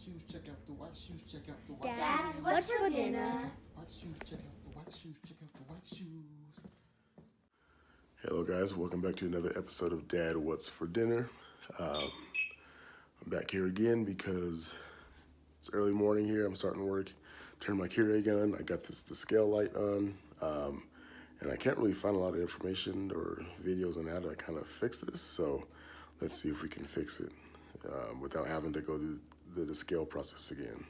shoes, check out the white shoes, check out the white Dad, shoes. what's for dinner? White shoes, check out the white shoes, check out the white shoes. Hello guys, welcome back to another episode of Dad, What's for Dinner. I'm back here again because it's early morning here. I'm starting work, turn my Keurig on. I got this Descale light on, and I can't really find a lot of information or videos on how to kind of fix this. So let's see if we can fix it without having to go through the Descale process again.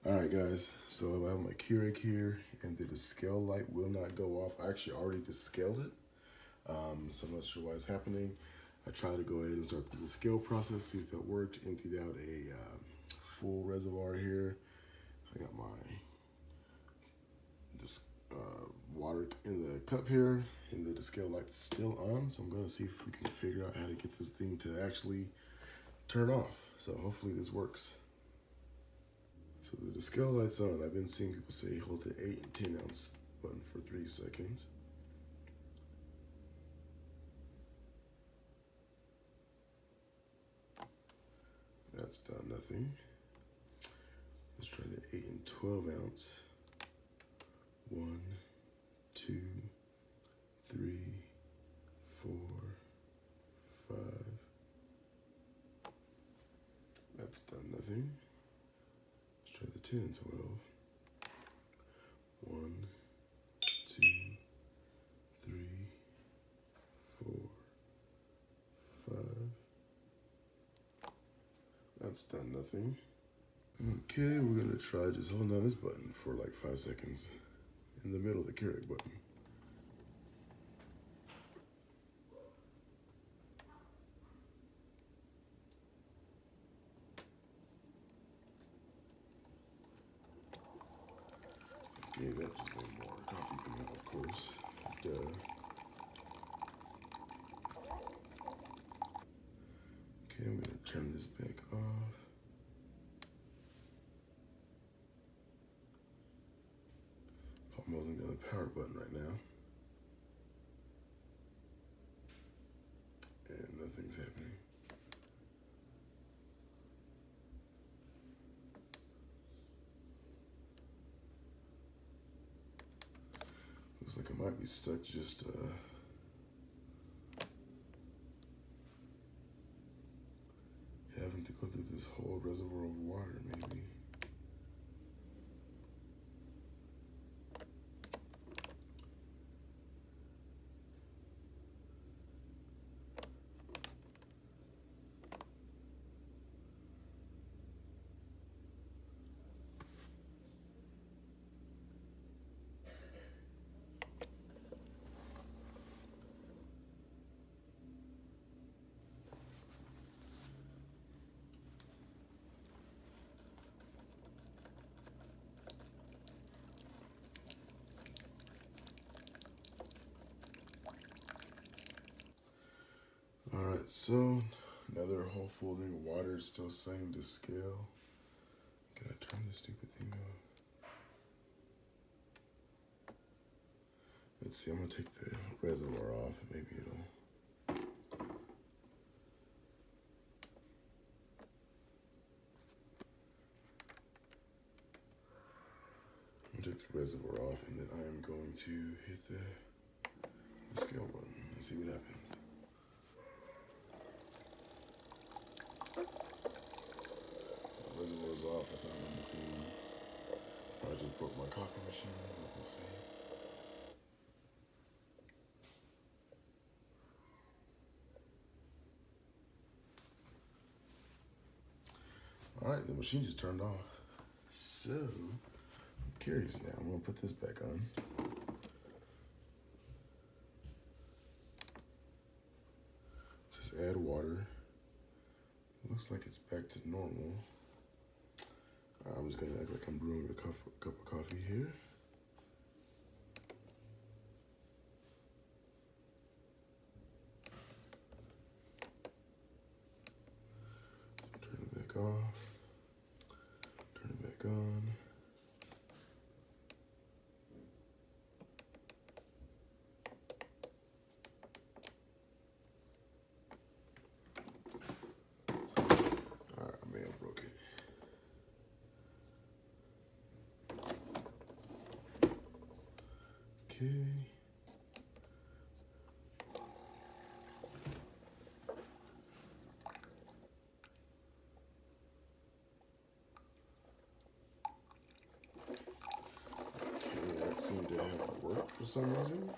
All right, guys, so I have my Keurig here, and the Descale light will not go off. I actually already descaled it, so I'm not sure why it's happening. I tried to go ahead and start the Descale process, see if that worked. Emptied out a full reservoir here. I got my water in the cup here, and the Descale light's still on, so I'm going to see if we can figure out how to get this thing to actually turn off. So hopefully this works. So the Descale light's on. I've been seeing people say hold the 8 and 10 ounce button for 3 seconds. That's done nothing. Let's try the 8 and 12 ounce. 1, 2, 3, 4, 5. That's done nothing. Let's try the 10 and 12. 1, 2, 3, 4, 5. That's done nothing. Okay, we're gonna try just holding down this button for like 5 seconds in the middle of the Keurig button. Okay, that just made more coffee come out, of course. Duh. Okay, I'm gonna turn this back off. I'm holding down the power button right now. And nothing's happening. Looks like I might be stuck just having to go through this whole reservoir of water, maybe. Alright, so another whole full thing of water is still saying Descale. Can I turn this stupid thing off? Let's see, I'm gonna take the reservoir off and maybe it'll. I'm gonna take the reservoir off and then I am going to hit the scale button and see what happens. The reservoir's off, it's not anything. I just broke my coffee machine, but we'll see. Alright, the machine just turned off. So, I'm curious now. I'm gonna put this back on. Just add water. Looks like it's back to normal. I'm just gonna act like I'm brewing a cup of coffee here. Turn it back off. Turn it back on. Okay. Okay, that seemed to have worked for some reason.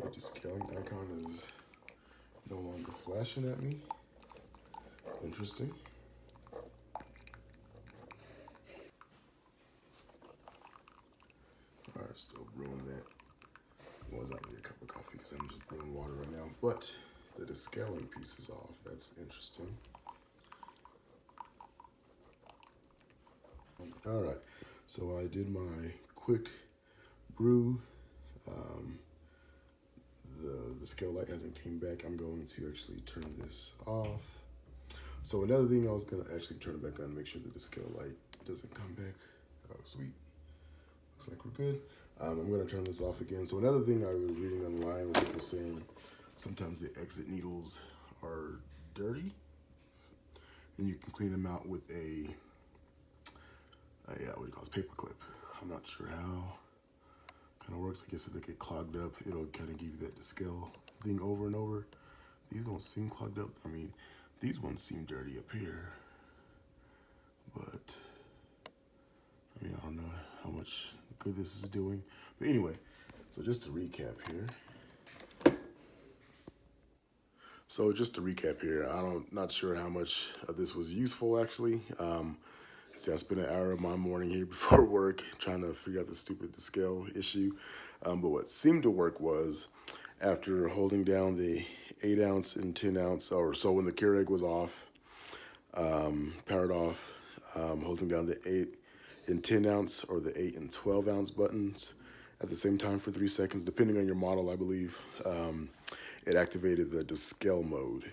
The Descale icon is no longer flashing at me. Interesting. Alright, still brewing that. Well, it's not really a cup of coffee because I'm just brewing water right now. But the descaling piece is off. That's interesting. Alright, so I did my quick brew. The scale light hasn't came back. I'm going to actually turn this off. So another thing, I was gonna actually turn it back on and make sure that the scale light doesn't come back. Oh, sweet. Looks like we're good. I'm gonna turn this off again. So another thing I was reading online was people saying sometimes the exit needles are dirty, and you can clean them out with a what do you call it, paper clip. I'm not sure how kind of works. I guess if they get clogged up, it'll kind of give you that Descale thing over and over. These don't seem clogged up. I mean, these ones seem dirty up here, but I mean, I don't know how much good this is doing. But anyway, so just to recap here. I'm not sure how much of this was useful actually. See, I spent an hour of my morning here before work trying to figure out the stupid Descale issue. But what seemed to work was after holding down the 8-ounce and 10-ounce, or so when the Keurig was off, powered off, holding down the 8 and 10-ounce or the 8 and 12-ounce buttons at the same time for 3 seconds, depending on your model, I believe, it activated the Descale mode.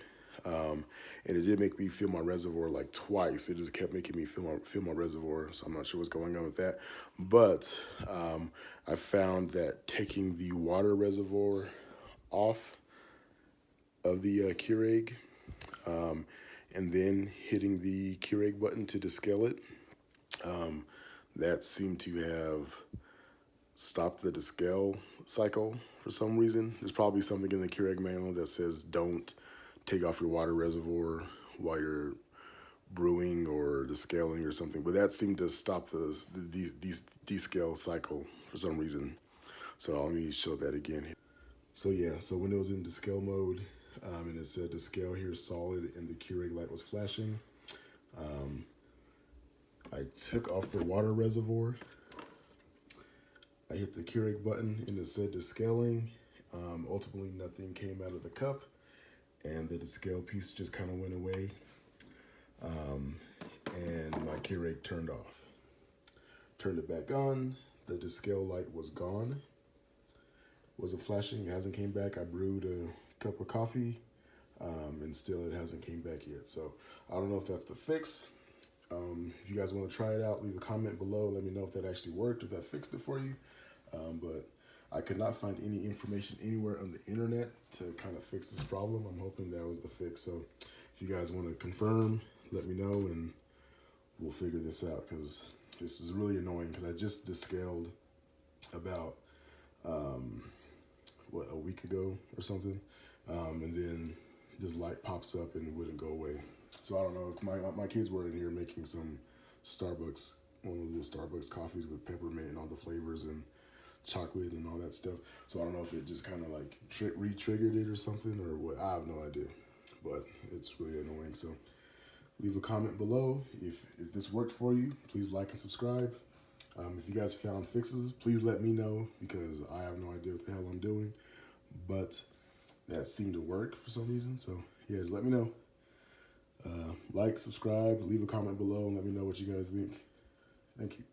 And it did make me feel my reservoir like twice. It just kept making me feel my reservoir, so I'm not sure what's going on with that. But I found that taking the water reservoir off of the Keurig and then hitting the Keurig button to Descale it, that seemed to have stopped the Descale cycle for some reason. There's probably something in the Keurig manual that says don't take off your water reservoir while you're brewing or descaling or something, but that seemed to stop the descale cycle for some reason. So let me show that again. So yeah, so when it was in descale mode, and it said Descale here solid and the Keurig light was flashing, I took off the water reservoir. I hit the Keurig button and it said descaling. Ultimately, nothing came out of the cup, and the Descale piece just kind of went away, and my Keurig turned off. Turned it back on, the Descale light was gone. Wasn't flashing, it hasn't came back. I brewed a cup of coffee, and still it hasn't came back yet. So I don't know if that's the fix. If you guys want to try it out, leave a comment below. Let me know if that actually worked, if that fixed it for you. But I could not find any information anywhere on the internet to kind of fix this problem. I'm hoping that was the fix. So if you guys want to confirm, let me know and we'll figure this out, because this is really annoying, because I just descaled about, a week ago or something. And then this light pops up and it wouldn't go away. So I don't know, my kids were in here making some Starbucks, one of those little Starbucks coffees with peppermint and all the flavors and chocolate and all that stuff. So I don't know if it just kind of like re-triggered it or something or what. I have no idea, but it's really annoying. So leave a comment below if this worked for you. Please like and subscribe. If you guys found fixes, please let me know, because I have no idea what the hell I'm doing, but that seemed to work for some reason. So yeah, let me know. Like, subscribe, leave a comment below, and let me know what you guys think. Thank you.